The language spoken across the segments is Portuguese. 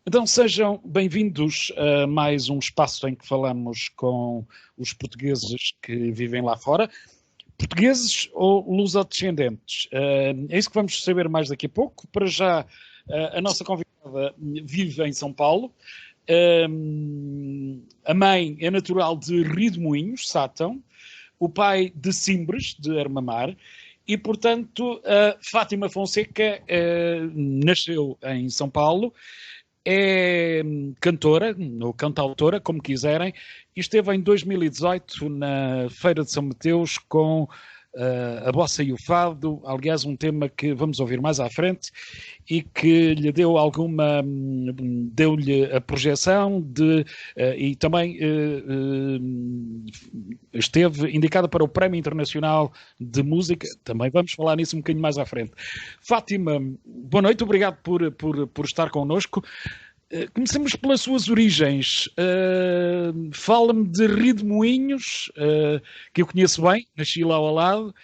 Então sejam bem-vindos a mais um espaço em que falamos com os portugueses que vivem lá fora. Portugueses ou lusodescendentes? É isso que vamos saber mais daqui a pouco. Para já, a nossa convidada vive em São Paulo. A mãe é natural de Rio de Moinhos, Sátão. O pai de Simbres, de Armamar. E, portanto, a Fátima Fonseca nasceu em São Paulo. É cantora, ou cantautora, como quiserem, e esteve em 2018 na Feira de São Mateus com a bossa e o fado, aliás, um tema que vamos ouvir mais à frente e que lhe deu deu-lhe a projeção e também esteve indicada para o Prémio Internacional de Música. Também vamos falar nisso um bocadinho mais à frente. Fátima, boa noite, obrigado por estar connosco. Comecemos pelas suas origens. Fala-me de Rio de Moinhos, que eu conheço bem, nasci lá ao lado,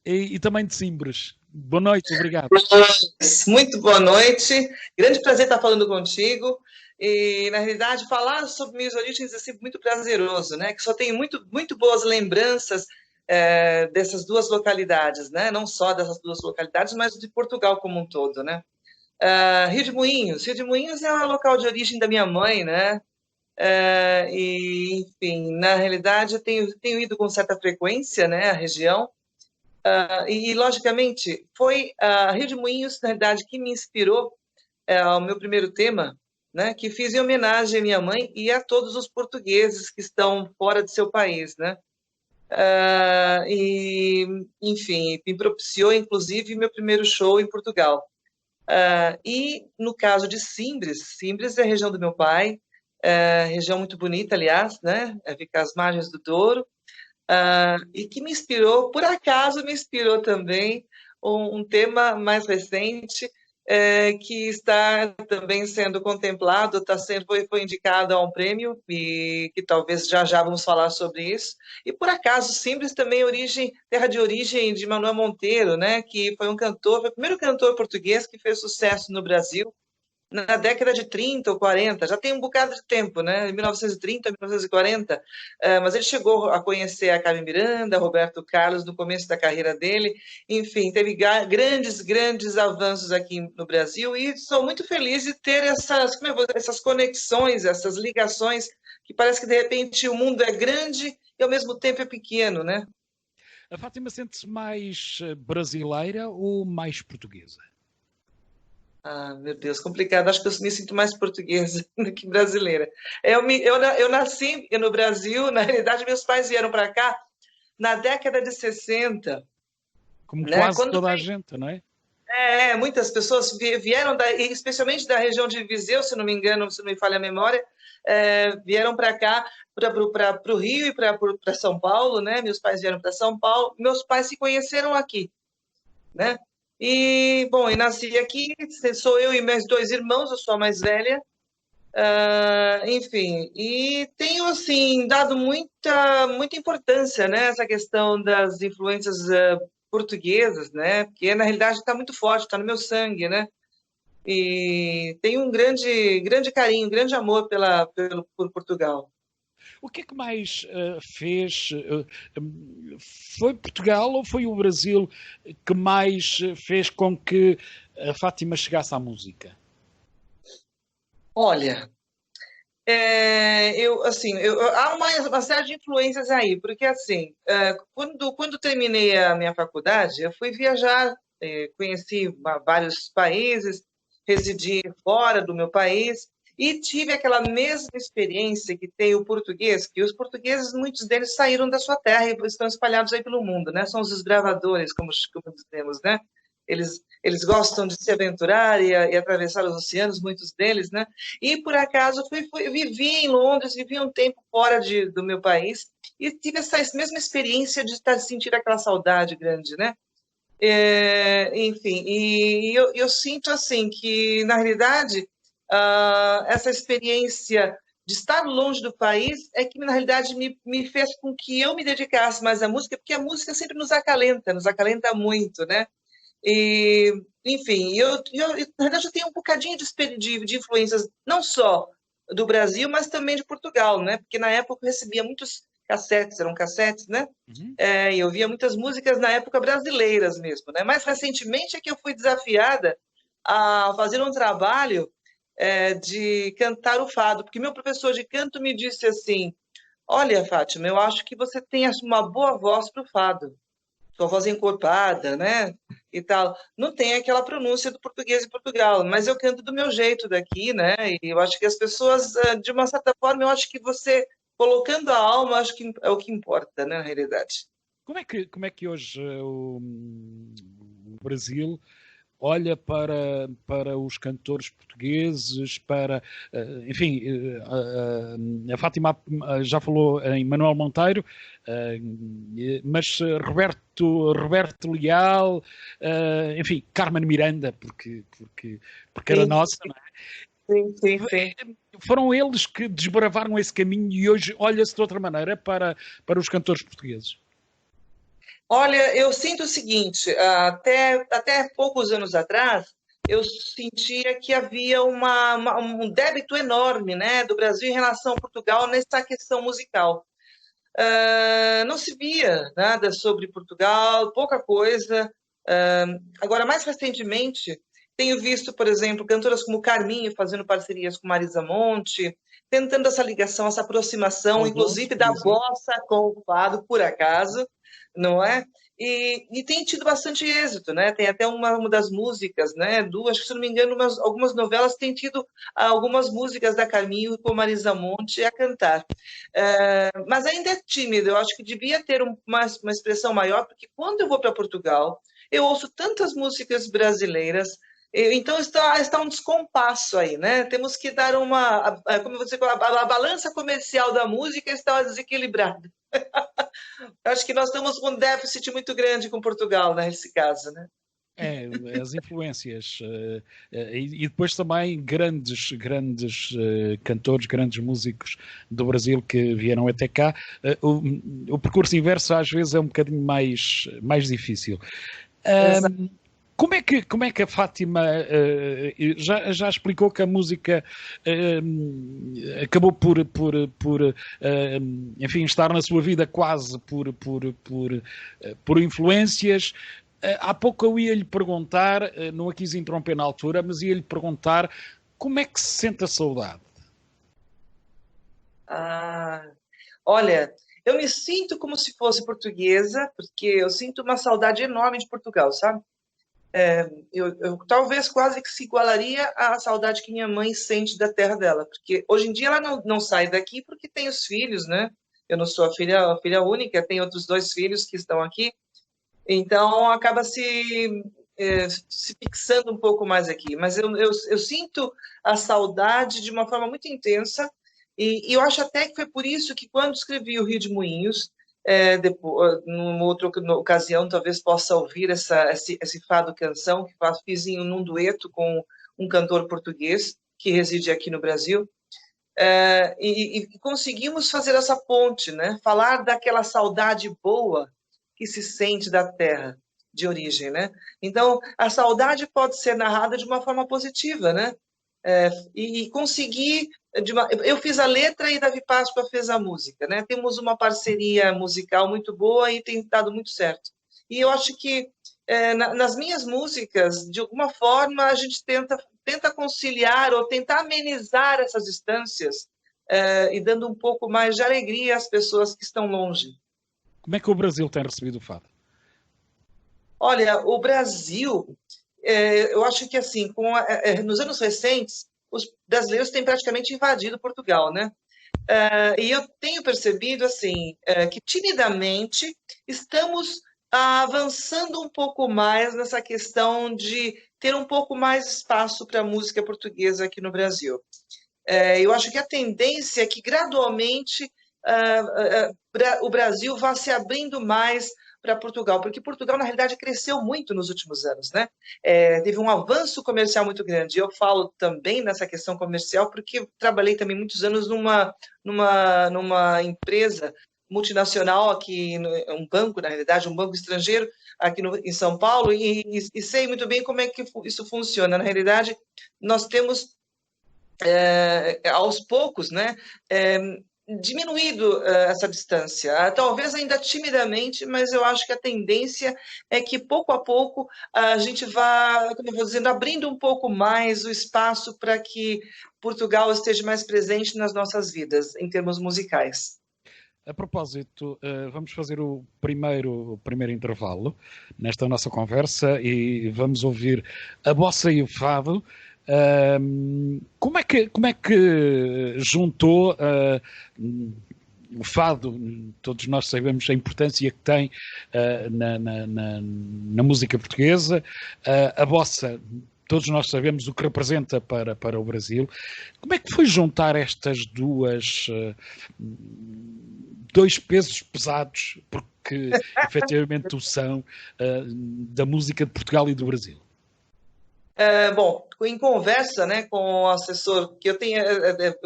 e também de Simbres. Boa noite, obrigado. Muito boa noite, grande prazer estar falando contigo. E, na realidade, falar sobre minhas origens é sempre muito prazeroso, né? Que só tenho muito boas lembranças dessas duas localidades, né? Não só dessas duas localidades, mas de Portugal como um todo, né? Rio de Moinhos. Rio de Moinhos é o local de origem da minha mãe, né? Enfim, na realidade, eu tenho ido com certa frequência, né? A região. Logicamente, foi Rio de Moinhos, na realidade, que me inspirou ao meu primeiro tema, né? Que fiz em homenagem à minha mãe e a todos os portugueses que estão fora de seu país, né? Enfim, me propiciou, inclusive, meu primeiro show em Portugal. E no caso de Simbres, Simbres é a região do meu pai, região muito bonita, aliás, né? Fica às margens do Douro, e que me inspirou, por acaso me inspirou também um tema mais recente, que está também sendo contemplado, foi indicado a um prêmio, e que talvez já vamos falar sobre isso. E por acaso, Simbres também terra de origem de Manuel Monteiro, né, que foi foi o primeiro cantor português que fez sucesso no Brasil, na década de 30 ou 40, já tem um bocado de tempo, né? 1930, 1940, mas ele chegou a conhecer a Carmen Miranda, Roberto Carlos no começo da carreira dele, enfim, teve grandes avanços aqui no Brasil e sou muito feliz de ter essas conexões, essas ligações, que parece que de repente o mundo é grande e ao mesmo tempo é pequeno, né? A Fátima sente-se mais brasileira ou mais portuguesa? Meu Deus, complicado. Acho que eu me sinto mais portuguesa do que brasileira. Eu nasci no Brasil, na realidade, meus pais vieram para cá na década de 60. Como Né? quase toda a gente, não é? Muitas pessoas vieram, especialmente da região de Viseu, se não me engano, se não me falha a memória, vieram para cá, para o Rio e para São Paulo, né? Meus pais vieram para São Paulo, meus pais se conheceram aqui, né? E, bom, eu nasci aqui, sou eu e meus dois irmãos, eu sou a mais velha, enfim, e tenho, assim, dado muita importância, né, essa questão das influências portuguesas, né, porque na realidade está muito forte, está no meu sangue, né, e tenho um grande carinho, um grande amor por Portugal. O que é que mais fez? Foi Portugal ou foi o Brasil que mais fez com que a Fátima chegasse à música? Olha, há uma série de influências aí, porque assim, quando terminei a minha faculdade, eu fui viajar, conheci vários países, residi fora do meu país e tive aquela mesma experiência que tem o português, que os portugueses, muitos deles saíram da sua terra e estão espalhados aí pelo mundo, né? São os desbravadores, como dizemos, né? Eles gostam de se aventurar e atravessar os oceanos, muitos deles, né? E, por acaso, vivi em Londres, vivi um tempo fora do meu país e tive essa mesma experiência de sentir aquela saudade grande, né? Enfim, eu sinto, assim, que, na realidade, essa experiência de estar longe do país é que, na realidade, me fez com que eu me dedicasse mais à música, porque a música sempre nos acalenta muito, né? enfim, na verdade eu tenho um bocadinho de influências, não só do Brasil, mas também de Portugal, né? Porque na época eu recebia muitos cassetes, eram cassetes, né? Uhum. E eu ouvia muitas músicas na época brasileiras mesmo, né? Mais recentemente é que eu fui desafiada a fazer um trabalho de cantar o fado, porque meu professor de canto me disse assim: Olha, Fátima, eu acho que você tem uma boa voz para o fado, sua voz é encorpada, né? E tal. Não tem aquela pronúncia do português de Portugal, mas eu canto do meu jeito daqui, né? E eu acho que as pessoas, de uma certa forma, eu acho que você colocando a alma, acho que é o que importa, né, na realidade. Como é que hoje o Brasil olha para os cantores portugueses, para, enfim, a Fátima já falou em Manuel Monteiro, mas Roberto Leal, enfim, Carmen Miranda, porque era Sim, nossa, não é? sim, sim, sim. Foram eles que desbravaram esse caminho e hoje olha-se de outra maneira para os cantores portugueses. Olha, eu sinto o seguinte, até poucos anos atrás, eu sentia que havia um débito enorme, né, do Brasil em relação a Portugal nessa questão musical. Não se via nada sobre Portugal, pouca coisa. Agora, mais recentemente, tenho visto, por exemplo, cantoras como Carminho fazendo parcerias com Marisa Monte, tentando essa ligação, essa aproximação, Alonso, inclusive por da exemplo. bossa com o fado, por acaso, não é? E tem tido bastante êxito, né? Tem até uma das músicas, né? Acho que, se não me engano, algumas novelas têm tido algumas músicas da Carminho com Marisa Monte a cantar. Mas ainda é tímido, eu acho que devia ter uma expressão maior, porque quando eu vou para Portugal, eu ouço tantas músicas brasileiras, então está um descompasso aí, né? Temos que dar como você fala, a balança comercial da música está desequilibrada. Acho que nós estamos com um déficit muito grande com Portugal, né, nesse caso, né? É, as influências e depois também grandes cantores, grandes músicos do Brasil que vieram até cá. O percurso inverso às vezes é um bocadinho mais difícil. Exato. Como é que a Fátima já explicou que a música acabou por enfim, estar na sua vida quase por influências. Há pouco eu ia lhe perguntar, não a quis interromper na altura, mas ia lhe perguntar como é que se sente a saudade? Ah, olha, eu me sinto como se fosse portuguesa, porque eu sinto uma saudade enorme de Portugal, sabe? Eu talvez quase que se igualaria à saudade que minha mãe sente da terra dela, porque hoje em dia ela não sai daqui porque tem os filhos, né? Eu não sou a filha única, tem outros dois filhos que estão aqui, então acaba se fixando um pouco mais aqui. Mas eu sinto a saudade de uma forma muito intensa, e eu acho até que foi por isso que, quando escrevi o Rio de Moinhos, depois, numa outra ocasião, talvez possa ouvir esse fado canção que fiz num dueto com um cantor português que reside aqui no Brasil. E conseguimos fazer essa ponte, né? Falar daquela saudade boa que se sente da terra de origem, né? Então, a saudade pode ser narrada de uma forma positiva, né? E conseguir eu fiz a letra e Davi Páscoa fez a música, né? Temos uma parceria musical muito boa e tem dado muito certo. E eu acho que nas minhas músicas, de alguma forma, a gente tenta conciliar ou tentar amenizar essas distâncias, e dando um pouco mais de alegria às pessoas que estão longe. Como é que o Brasil tem recebido o fado? Olha, o Brasil, eu acho que assim, nos anos recentes, os brasileiros têm praticamente invadido Portugal, né? E eu tenho percebido assim que timidamente estamos avançando um pouco mais nessa questão de ter um pouco mais espaço para a música portuguesa aqui no Brasil. Eu acho que a tendência é que gradualmente o Brasil vá se abrindo mais para Portugal, porque Portugal, na realidade, cresceu muito nos últimos anos, né? Teve um avanço comercial muito grande. Eu falo também nessa questão comercial porque trabalhei também muitos anos numa empresa multinacional aqui, um banco, na realidade, um banco estrangeiro aqui em São Paulo, e sei muito bem como é que isso funciona. Na realidade, nós temos, aos poucos, né, diminuído essa distância, talvez ainda timidamente, mas eu acho que a tendência é que pouco a pouco a gente vá, como eu vou dizendo, abrindo um pouco mais o espaço para que Portugal esteja mais presente nas nossas vidas, em termos musicais. A propósito, vamos fazer o primeiro intervalo nesta nossa conversa e vamos ouvir a bossa e o fado. Como é que juntou o fado? Todos nós sabemos a importância que tem na música portuguesa. A bossa, todos nós sabemos o que representa para o Brasil. Como é que foi juntar estas dois pesos pesados, porque efetivamente o são, da música de Portugal e do Brasil? Bom, em conversa, né, com o assessor, que eu tenho,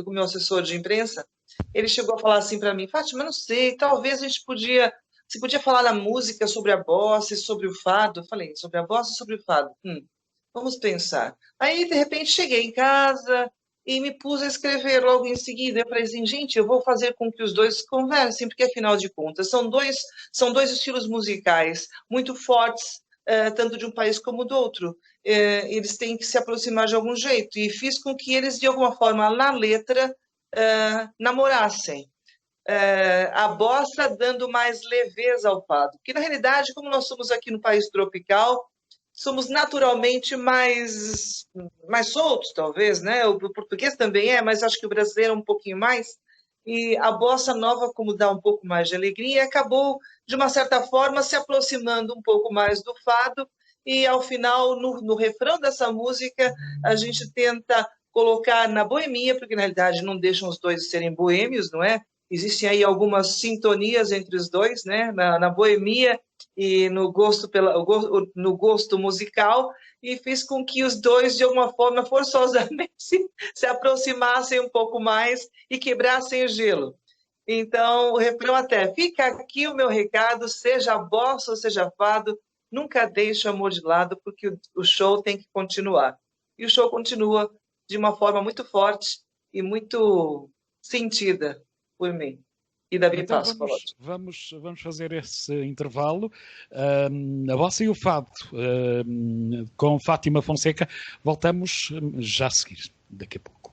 com o meu assessor de imprensa, ele chegou a falar assim para mim: Fátima, eu não sei, talvez a gente você podia falar na música sobre a bossa e sobre o fado. Eu falei, sobre a bossa e sobre o fado? Vamos pensar. Aí, de repente, cheguei em casa e me pus a escrever logo em seguida. Eu falei assim, gente, eu vou fazer com que os dois conversem, porque, afinal de contas, são dois estilos musicais muito fortes, tanto de um país como do outro. Eles têm que se aproximar de algum jeito. E fiz com que eles, de alguma forma, na letra, namorassem. A bossa dando mais leveza ao fado. Porque, na realidade, como nós somos aqui no país tropical, somos naturalmente mais soltos, talvez, né? O português também mas acho que o brasileiro é um pouquinho mais. E a bossa nova, como dá um pouco mais de alegria, acabou, de uma certa forma, se aproximando um pouco mais do fado. E, ao final, no refrão dessa música, a gente tenta colocar na boemia, porque, na realidade, não deixam os dois serem boêmios, não é? Existem aí algumas sintonias entre os dois, né? Na boemia e no gosto musical, e fiz com que os dois, de alguma forma, forçosamente se aproximassem um pouco mais e quebrassem o gelo. Então, o refrão até: fica aqui o meu recado, seja bossa ou seja fado, nunca deixe o amor de lado, porque o show tem que continuar. E o show continua de uma forma muito forte e muito sentida por mim. E Davi então Passos. Vamos fazer esse intervalo. A bossa e o fado, com Fátima Fonseca. Voltamos já a seguir, daqui a pouco.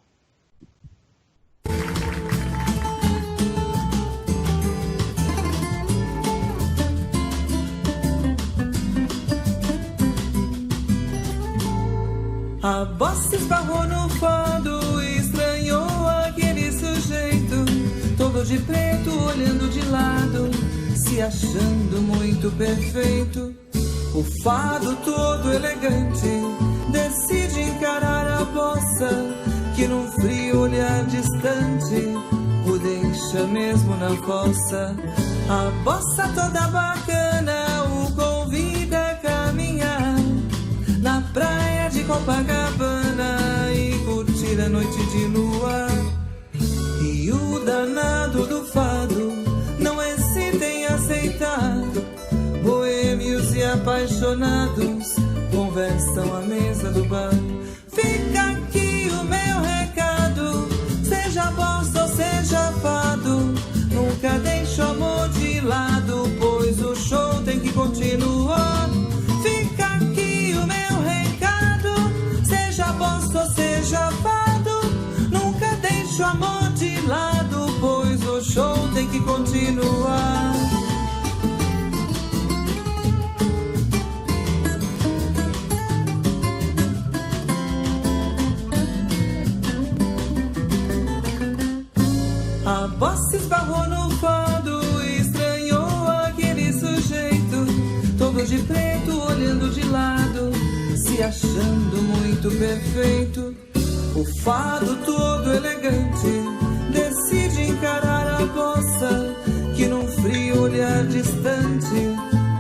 A bossa esbarrou no fado e estranhou aquele sujeito, todo de preto, olhando de lado, se achando muito perfeito. O fado, todo elegante, decide encarar a bossa, que num frio olhar distante o deixa mesmo na fossa. A bossa toda bacana o convida a caminhar na praia de Copacabana e curtir a noite de lua. E o danado do fado não hesita em aceitar. Boêmios e apaixonados conversam à mesa do bar. Fica aqui o meu recado, seja bossa ou seja fado, nunca deixe o amor de lado, pois o show tem que continuar. Fica aqui o meu recado, seja bossa ou seja fado, nunca deixe o amor de lado, pois o show tem que continuar. A bossa esbarrou no fado e estranhou aquele sujeito, todo de preto, olhando de lado, se achando muito perfeito. O fado, todo elegante, decide encarar a bossa, que num frio olhar distante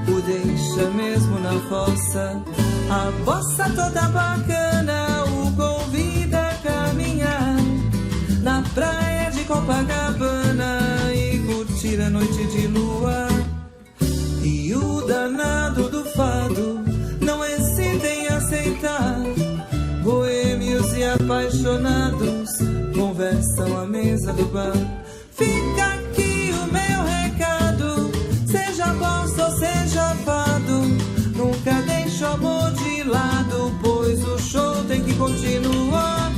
o deixa mesmo na fossa. A bossa toda bacana o convida a caminhar na praia de Copacabana e curtir primeira noite de lua. E o danado do fado não hesita em aceitar. Boêmios e apaixonados conversam à mesa do bar. Fica aqui o meu recado, seja bossa ou seja fado, nunca deixe o amor de lado, pois o show tem que continuar.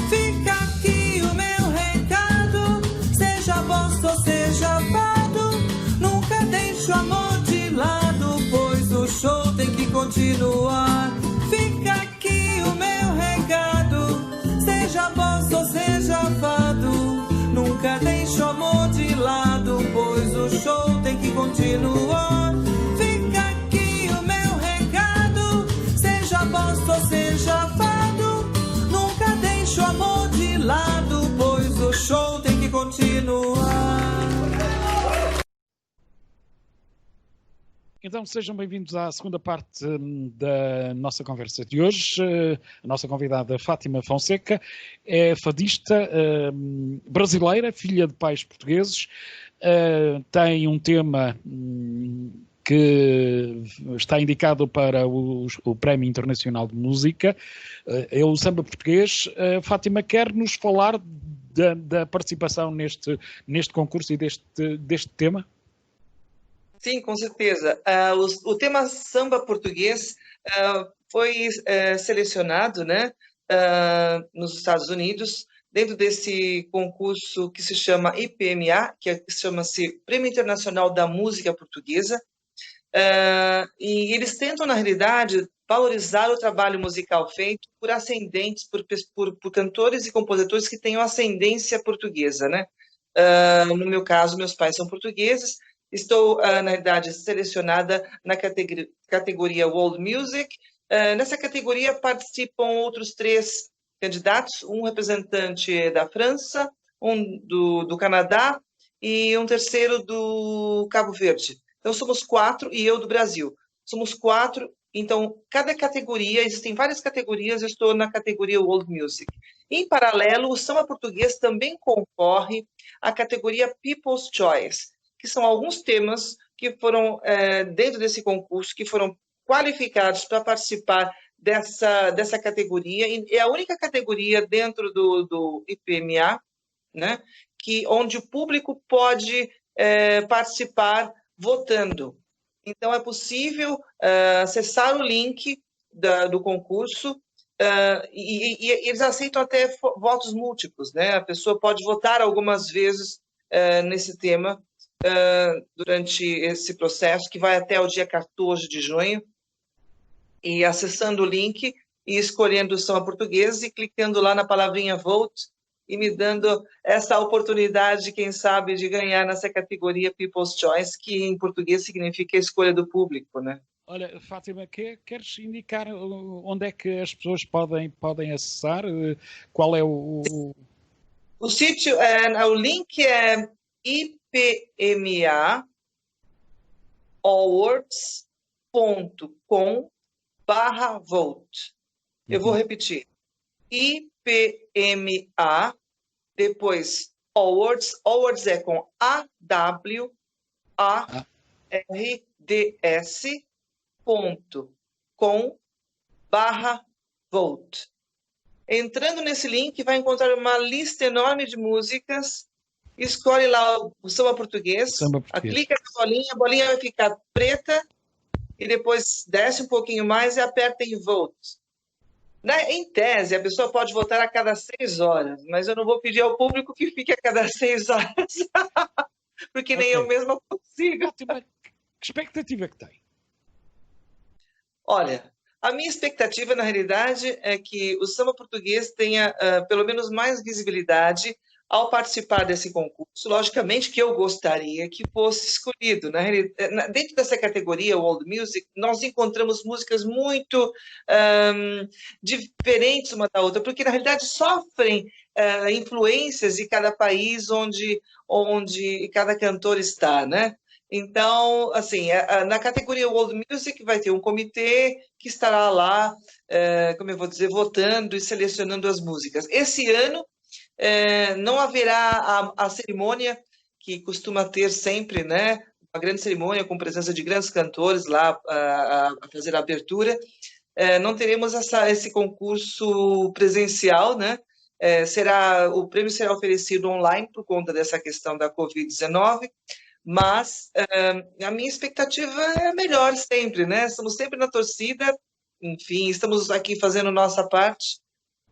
Fica aqui o meu recado, seja bossa ou seja fado, nunca deixe o amor de lado, pois o show tem que continuar. Fica aqui o meu recado, seja bossa ou seja fado, nunca deixe o amor de lado, pois o show tem que continuar. Fica aqui o meu recado, seja bossa ou seja fado, nunca deixe o amor de lado, pois o show tem que continuar. Então sejam bem-vindos à segunda parte da nossa conversa de hoje. A nossa convidada Fátima Fonseca é fadista brasileira, filha de pais portugueses, tem um tema que está indicado para o Prémio Internacional de Música, é o samba português. Fátima, quer nos falar da participação neste concurso e deste tema? Sim, com certeza. O tema samba português foi selecionado, né, nos Estados Unidos, dentro desse concurso que se chama IPMA, que chama-se Prêmio Internacional da Música Portuguesa, e eles tentam, na realidade, valorizar o trabalho musical feito por ascendentes, por cantores e compositores que tenham ascendência portuguesa, né? No meu caso, meus pais são portugueses. Estou, na verdade, selecionada na categoria World Music. Nessa categoria participam outros 3 candidatos, um representante da França, um do Canadá e um terceiro do Cabo Verde. Então, somos 4 e eu do Brasil. Somos 4, então, cada categoria, existem várias categorias, eu estou na categoria World Music. Em paralelo, o samba português também concorre à categoria People's Choice, que são alguns temas que foram, dentro desse concurso, que foram qualificados para participar dessa categoria, e é a única categoria dentro do IPMA, né, onde o público pode participar votando. Então, é possível acessar o link do concurso, e eles aceitam até votos múltiplos, né? A pessoa pode votar algumas vezes nesse tema, durante esse processo, que vai até o dia 14 de junho, e acessando o link e escolhendo o samba português e clicando lá na palavrinha Vote e me dando essa oportunidade, quem sabe, de ganhar nessa categoria People's Choice, que em português significa a escolha do público, né? Olha, Fátima, queres indicar onde é que as pessoas podem acessar? Qual é o sítio? O link é ipmaAwards.com/vote. Eu vou repetir. IPMA, depois Awards é com AWARDS.com/vote. Entrando nesse link, vai encontrar uma lista enorme de músicas. Escolhe lá o samba português, clica na bolinha, a bolinha vai ficar preta, e depois desce um pouquinho mais e aperta em Vote. Em tese, a pessoa pode votar a cada 6 horas, mas eu não vou pedir ao público que fique a cada 6 horas, porque nem eu mesma consigo. Que expectativa que tem? Olha, a minha expectativa, na realidade, é que o samba português tenha pelo menos mais visibilidade ao participar desse concurso. Logicamente que eu gostaria que fosse escolhido. Dentro dessa categoria World Music, nós encontramos músicas muito diferentes uma da outra, porque na realidade sofrem influências de cada país onde cada cantor está, né? Então, assim, na categoria World Music vai ter um comitê que estará lá, como eu vou dizer, votando e selecionando as músicas. Esse ano não haverá a cerimônia que costuma ter sempre, né, uma grande cerimônia com presença de grandes cantores lá a fazer a abertura. Não teremos esse concurso presencial, né? O prêmio será oferecido online por conta dessa questão da Covid-19, mas a minha expectativa é melhor sempre, né? Estamos sempre na torcida, enfim, estamos aqui fazendo nossa parte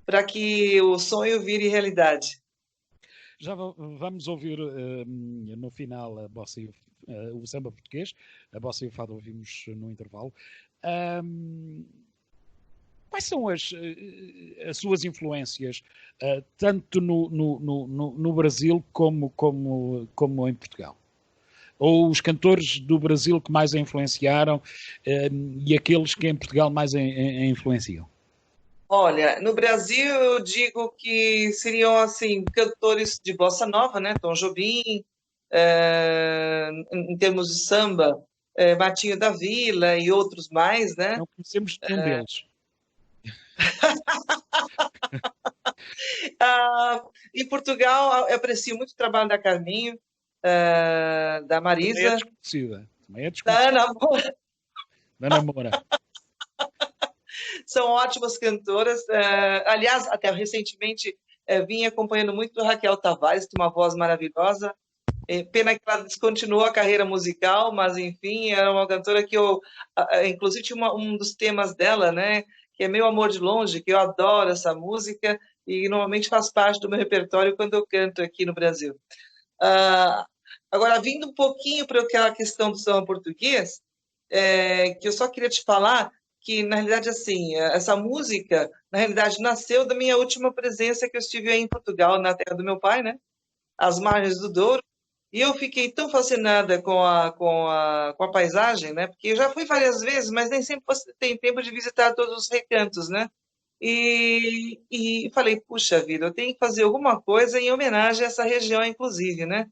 para que o sonho vire realidade. Já vamos ouvir no final a bossa e o samba português, a bossa e o fado ouvimos no intervalo. Quais são as suas influências, tanto no Brasil como em Portugal? Ou os cantores do Brasil que mais a influenciaram e aqueles que em Portugal mais a influenciam? Olha, no Brasil eu digo que seriam assim cantores de bossa nova, né? Tom Jobim, em termos de samba, Martinho da Vila e outros mais, né? Não conhecemos nenhum deles. Em Portugal eu aprecio muito o trabalho da Carminho, da Marisa, também é desconhecida. Da Ana Moura. São ótimas cantoras. Aliás, até recentemente vim acompanhando muito a Raquel Tavares, que tem uma voz maravilhosa. Pena que ela descontinuou a carreira musical, mas enfim, era uma cantora que eu, inclusive, tinha um dos temas dela, né, que é Meu Amor de Longe, que eu adoro essa música e normalmente faz parte do meu repertório quando eu canto aqui no Brasil. Agora, vindo um pouquinho para aquela questão do samba português, que eu só queria te falar que, na realidade, assim, essa música, na realidade, nasceu da minha última presença que eu estive aí em Portugal, na terra do meu pai, né, às margens do Douro, e eu fiquei tão fascinada com a paisagem, né, porque eu já fui várias vezes, mas nem sempre você tem tempo de visitar todos os recantos, né, e falei, puxa vida, eu tenho que fazer alguma coisa em homenagem a essa região, inclusive, né,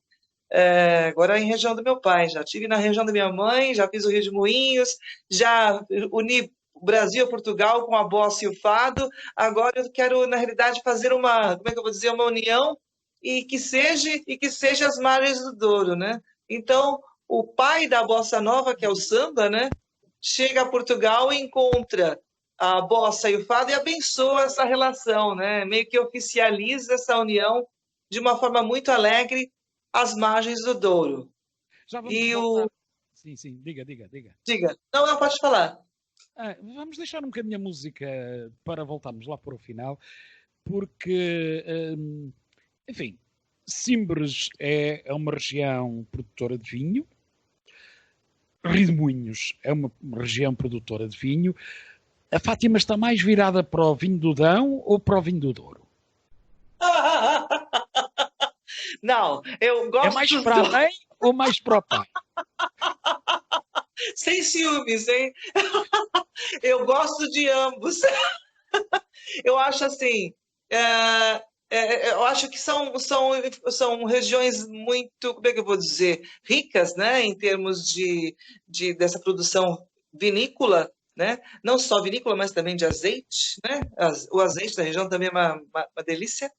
agora em região do meu pai, já estive na região da minha mãe, já fiz o Rio de Moinhos, já uni o Brasil e Portugal com a bossa e o fado, agora eu quero, na realidade, fazer uma, como é que eu vou dizer, uma união e que seja as margens do Douro, né? Então, o pai da bossa nova, que é o samba, né, chega a Portugal e encontra a bossa e o fado e abençoa essa relação, né? Meio que oficializa essa união de uma forma muito alegre às margens do Douro. Já vamos voltar. Sim, diga. Diga. Não, pode falar. Vamos deixar um bocadinho a música para voltarmos lá para o final, porque, enfim, Simbres é uma região produtora de vinho, Rio de Moinhos é uma região produtora de vinho. A Fátima está mais virada para o vinho do Dão ou para o vinho do Douro? Não, eu gosto... É mais para a mãe ou mais para o pai? Sem ciúmes, hein? Eu gosto de ambos. Eu acho assim, eu acho que são regiões muito, como é que eu vou dizer, ricas, né, em termos dessa produção vinícola, né? Não só vinícola, mas também de azeite, né? O azeite da região também é uma delícia.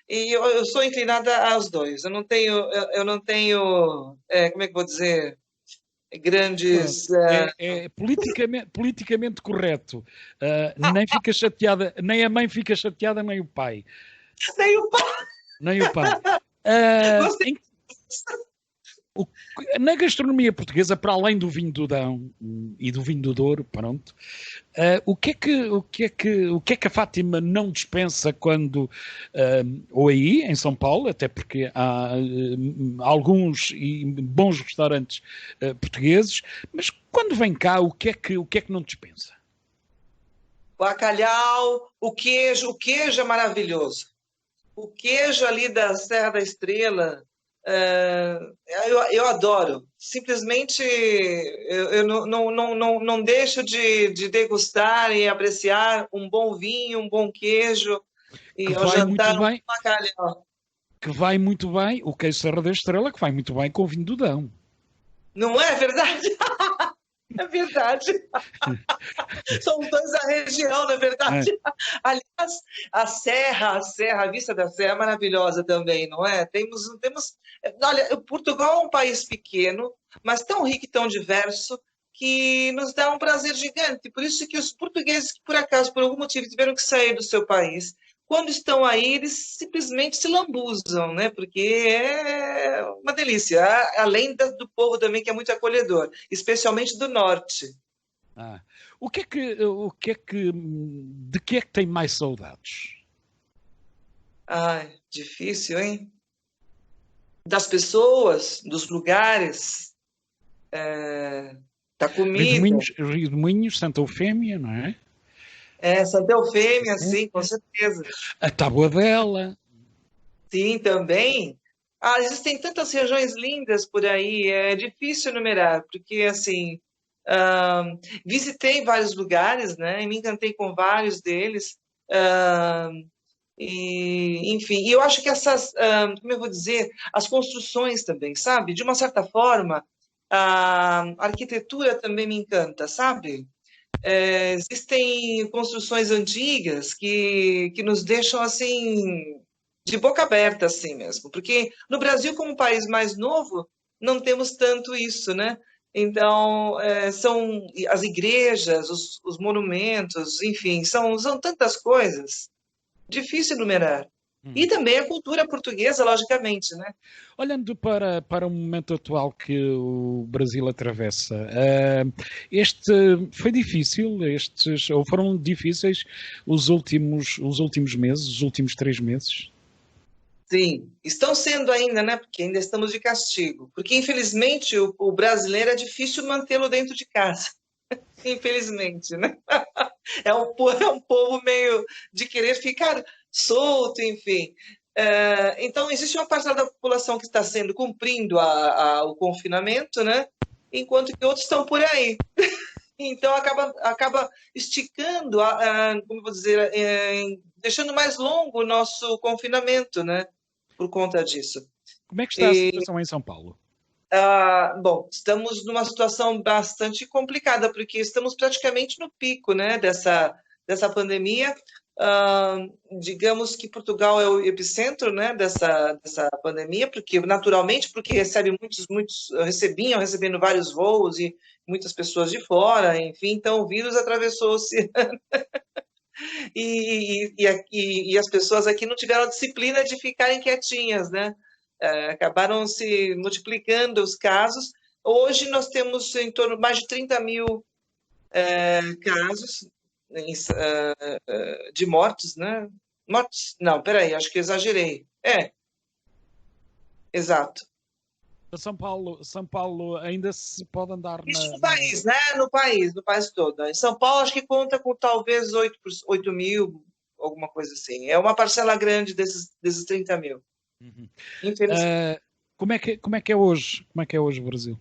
E eu sou inclinada aos dois. Eu não tenho, como é que eu vou dizer, grandes... politicamente correto. Nem fica chateada, nem a mãe fica chateada, nem o pai. Nem o pai. Na gastronomia portuguesa, para além do vinho do Dão e do vinho do Douro, pronto, o que é que a Fátima não dispensa quando, ou aí, em São Paulo, até porque há alguns e bons restaurantes portugueses, mas quando vem cá, o que é que não dispensa? Bacalhau, o queijo é maravilhoso. O queijo ali da Serra da Estrela, eu adoro. Simplesmente eu não deixo de degustar e apreciar um bom vinho, um bom queijo e ao jantar um bacalhau. Que vai muito bem, o queijo Serra da Estrela, que vai muito bem com o vinho do Dão. Não é verdade? É verdade. São os dois da região, na verdade. Aliás, a vista da Serra é maravilhosa também, não é? Olha, Portugal é um país pequeno, mas tão rico e tão diverso, que nos dá um prazer gigante. Por isso que os portugueses que, por acaso, por algum motivo, tiveram que sair do seu país, quando estão aí, eles simplesmente se lambuzam, né? Porque é uma delícia. Além do povo também, que é muito acolhedor, especialmente do norte. De que é que tem mais saudades? Difícil, hein? Das pessoas, dos lugares, da comida. Rio de Moinhos, Santa Eufémia, não é? Santa Eufémia, sim, com certeza. A Taboadela. Sim, também. Existem tantas regiões lindas por aí, é difícil enumerar, porque, assim, visitei vários lugares, né, e me encantei com vários deles, enfim, e eu acho que essas, como eu vou dizer, as construções também, sabe? De uma certa forma, a arquitetura também me encanta, sabe? Existem construções antigas que nos deixam assim de boca aberta assim mesmo, porque no Brasil, como um país mais novo, não temos tanto isso, né? Então são as igrejas, os monumentos, enfim, são tantas coisas, difícil enumerar. E também a cultura portuguesa, logicamente, né? Olhando para o momento atual que o Brasil atravessa, foi difícil, ou foram difíceis os últimos meses, os últimos 3 meses? Sim, estão sendo ainda, né? Porque ainda estamos de castigo. Porque, infelizmente, o brasileiro é difícil mantê-lo dentro de casa. Infelizmente, né? É um povo meio de querer ficar solto, enfim. Então, existe uma parcela da população que está cumprindo o confinamento, né? Enquanto que outros estão por aí. Então, acaba esticando, como vou dizer, deixando mais longo o nosso confinamento, né? Por conta disso. Como é que está a situação em São Paulo? Bom, estamos numa situação bastante complicada, porque estamos praticamente no pico, né, dessa pandemia. Digamos que Portugal é o epicentro, né, dessa pandemia, porque naturalmente, porque recebiam recebendo vários voos e muitas pessoas de fora, enfim, então o vírus atravessou o oceano. E as pessoas aqui não tiveram a disciplina de ficarem quietinhas, né? Acabaram se multiplicando os casos. Hoje nós temos em torno de mais de 30 mil casos de mortes, né? Não, peraí, acho que exagerei. Exato. São Paulo ainda se pode andar no país, né? No país todo. Em São Paulo, acho que conta com talvez 8 mil, alguma coisa assim. É uma parcela grande desses 30 mil. Uhum. Infelizmente. Como é que é hoje? Como é que é hoje o Brasil?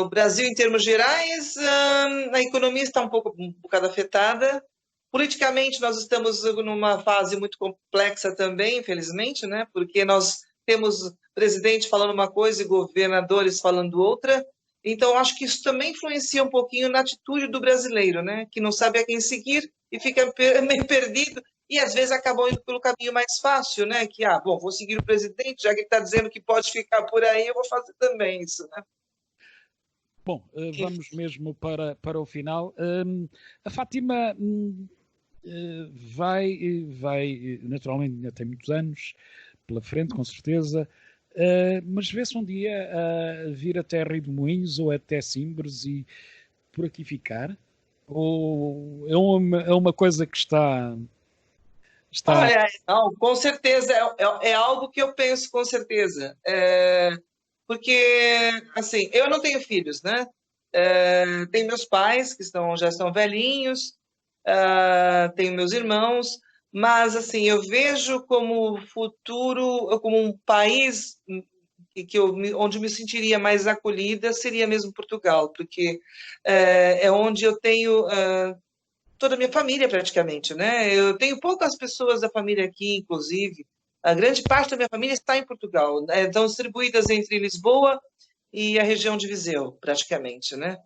O Brasil, em termos gerais, a economia está um bocado afetada. Politicamente, nós estamos numa fase muito complexa também, infelizmente, né? Porque nós temos presidente falando uma coisa e governadores falando outra. Então, acho que isso também influencia um pouquinho na atitude do brasileiro, né? Que não sabe a quem seguir e fica meio perdido. E, às vezes, acabam indo pelo caminho mais fácil, né? Que, bom, vou seguir o presidente, já que ele está dizendo que pode ficar por aí, eu vou fazer também isso, né? Bom, vamos mesmo para o final. A Fátima vai, naturalmente, ainda tem muitos anos pela frente, com certeza, mas vê-se um dia vir até Rio de Moinhos ou até Simbres e por aqui ficar? Ou é uma coisa que está... Olha, não, com certeza, é algo que eu penso com certeza. Porque, assim, eu não tenho filhos, né? Tenho meus pais, que já estão velhinhos, tenho meus irmãos, mas, assim, eu vejo como futuro, como um país onde eu me sentiria mais acolhida, seria mesmo Portugal, porque é onde eu tenho toda a minha família, praticamente, né? Eu tenho poucas pessoas da família aqui, inclusive. A grande parte da minha família está em Portugal, né? Estão distribuídas entre Lisboa e a região de Viseu, praticamente, né?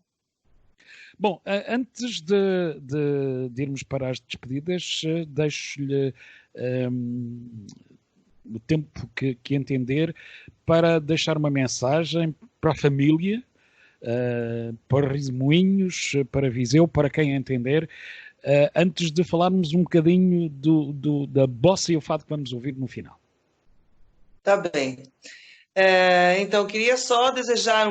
Bom, antes de irmos para as despedidas, deixo-lhe o tempo que entender para deixar uma mensagem para a família, para Remoinhos, para Viseu, para quem entender, antes de falarmos um bocadinho da bossa e o fado que vamos ouvir no final. Tá bem. Então, queria só desejar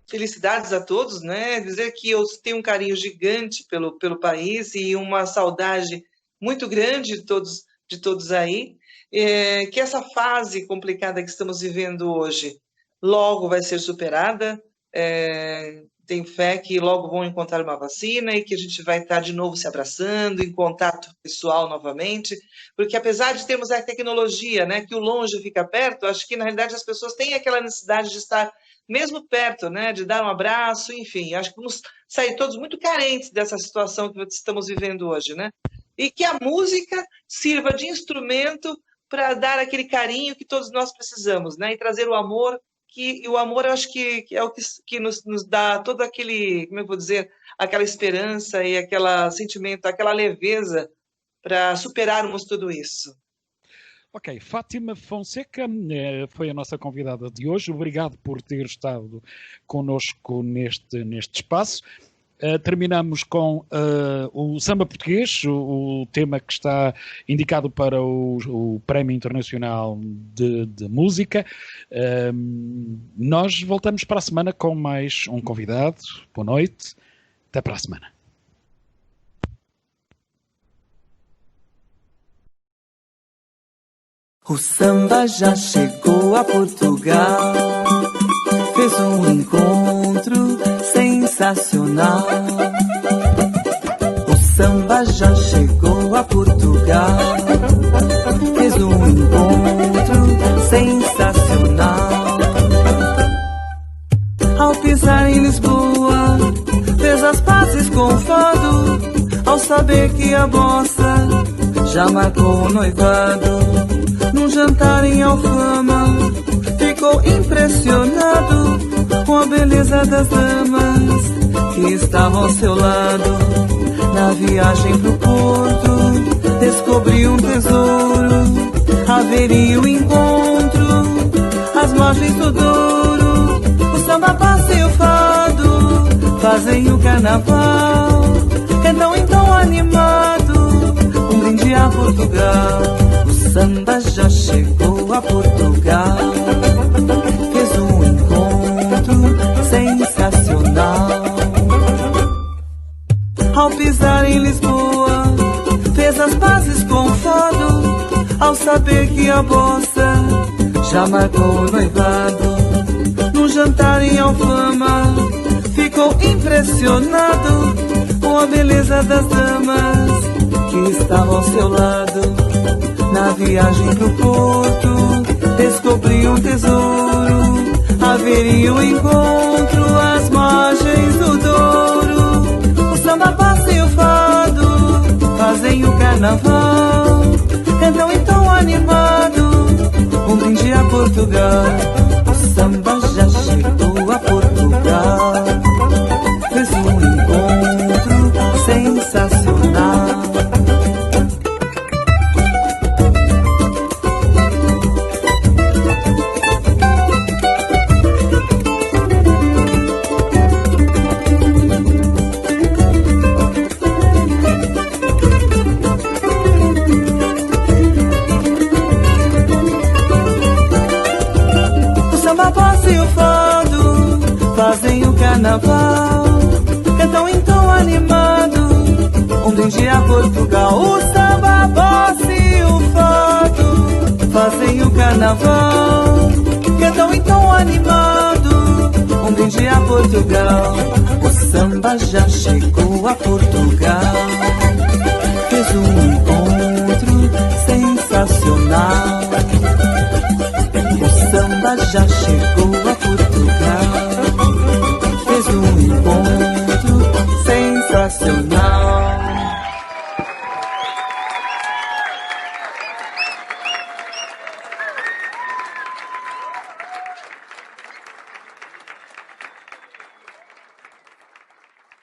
felicidades a todos, né? Dizer que eu tenho um carinho gigante pelo país e uma saudade muito grande de todos aí. Que essa fase complicada que estamos vivendo hoje logo vai ser superada. Tenho fé que logo vão encontrar uma vacina e que a gente vai estar de novo se abraçando, em contato pessoal novamente, porque apesar de termos a tecnologia, né, que o longe fica perto, acho que na realidade as pessoas têm aquela necessidade de estar mesmo perto, né, de dar um abraço, enfim, acho que vamos sair todos muito carentes dessa situação que estamos vivendo hoje, né? E que a música sirva de instrumento para dar aquele carinho que todos nós precisamos, né, e trazer o amor. E o amor, eu acho que é o que nos dá todo aquele, como eu vou dizer, aquela esperança e aquele sentimento, aquela leveza para superarmos tudo isso. Ok, Fátima Fonseca foi a nossa convidada de hoje. Obrigado por ter estado connosco neste espaço. Terminamos com o samba português, o tema que está indicado para o Prémio Internacional de Música. Nós voltamos para a semana com mais um convidado. Boa noite. Até para a semana. O samba já chegou a Portugal, fez um encontro sensacional. O samba já chegou a Portugal, fez um encontro sensacional. Ao pisar em Lisboa, fez as pazes com o fado, ao saber que a bossa já marcou o noivado. Num jantar em Alfama, ficou impressionado com a beleza das damas que estavam ao seu lado. Na viagem pro Porto, descobriu um tesouro, haveria um encontro às margens do Douro. O samba passa e o fado fazem o carnaval, então animado, um brinde a Portugal. O samba já chegou a Portugal, fez um encontro sensacional. Ao pisar em Lisboa, fez as pazes com o fado, ao saber que a bossa já marcou o noivado. Num jantar em Alfama, ficou impressionado com a beleza das damas que estavam ao seu lado. Na viagem pro Porto, descobriu um tesouro, haveria um encontro às margens do Douro. O samba passa e o fado fazem o carnaval, então animado, um brinde a Portugal. O samba já chegou a Portugal, fez um encontro sensacional. Fazem o carnaval, então animado, um brinde a Portugal. O samba, a bossa e o fado fazem o carnaval, então animado, um brinde a Portugal. O samba já chegou a Portugal, fez um encontro sensacional. O samba já chegou a Portugal, fez um encontro sensacional.